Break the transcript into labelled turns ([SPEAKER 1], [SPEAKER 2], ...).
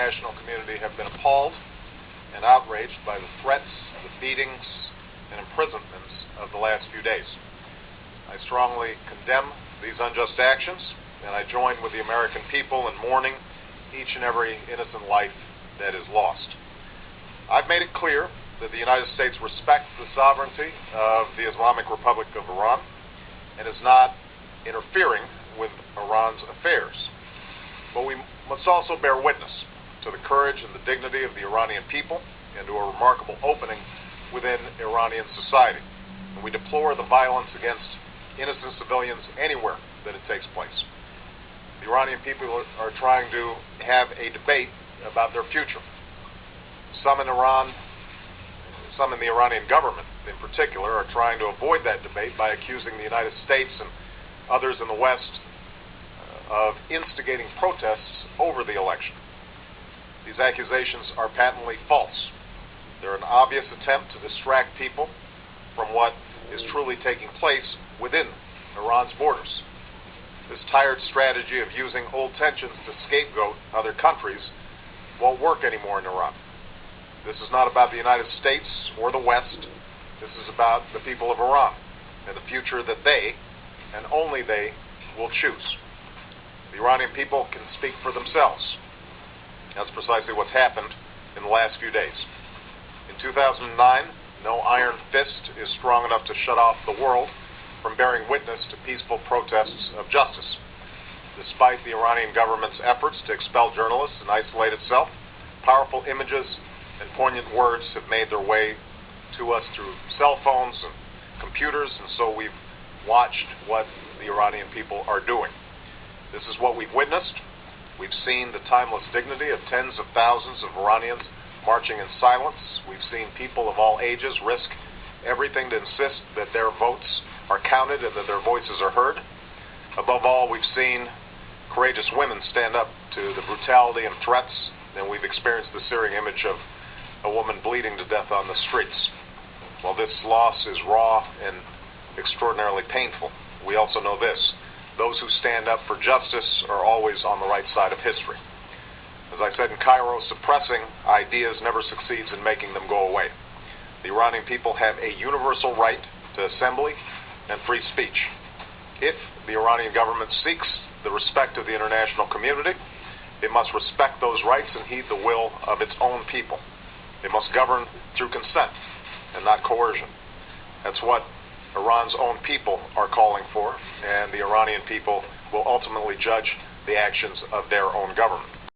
[SPEAKER 1] international community have been appalled and outraged by the threats, the beatings, and imprisonments of the last few days. I strongly condemn these unjust actions, and I join with the American people in mourning each and every innocent life that is lost. I've made it clear that the United States respects the sovereignty of the Islamic Republic of Iran and is not interfering with Iran's affairs. But we must also bear witness to the courage and the dignity of the Iranian people and to a remarkable opening within Iranian society. And we deplore the violence against innocent civilians anywhere that it takes place. The Iranian people are trying to have a debate about their future. Some in Iran, some in the Iranian government in particular, are trying to avoid that debate by accusing the United States and others in the West of instigating protests over the election. These accusations are patently false. They're an obvious attempt to distract people from what is truly taking place within Iran's borders. This tired strategy of using old tensions to scapegoat other countries won't work anymore in Iran. This is not about the United States or the West. This is about the people of Iran and the future that they, and only they, will choose. The Iranian people can speak for themselves. That's precisely what's happened in the last few days. In 2009, no iron fist is strong enough to shut off the world from bearing witness to peaceful protests of justice. Despite the Iranian government's efforts to expel journalists and isolate itself, powerful images and poignant words have made their way to us through cell phones and computers, and so we've watched what the Iranian people are doing. This is what we've witnessed. We've seen the timeless dignity of tens of thousands of Iranians marching in silence. We've seen people of all ages risk everything to insist that their votes are counted and that their voices are heard. Above all, we've seen courageous women stand up to the brutality and threats, and we've experienced the searing image of a woman bleeding to death on the streets. While this loss is raw and extraordinarily painful, we also know this: those who stand up for justice are always on the right side of history. As I said in Cairo, suppressing ideas never succeeds in making them go away. The Iranian people have a universal right to assembly and free speech. If the Iranian government seeks the respect of the international community, it must respect those rights and heed the will of its own people. It must govern through consent and not coercion. That's what Iran's own people are calling for, and the Iranian people will ultimately judge the actions of their own government.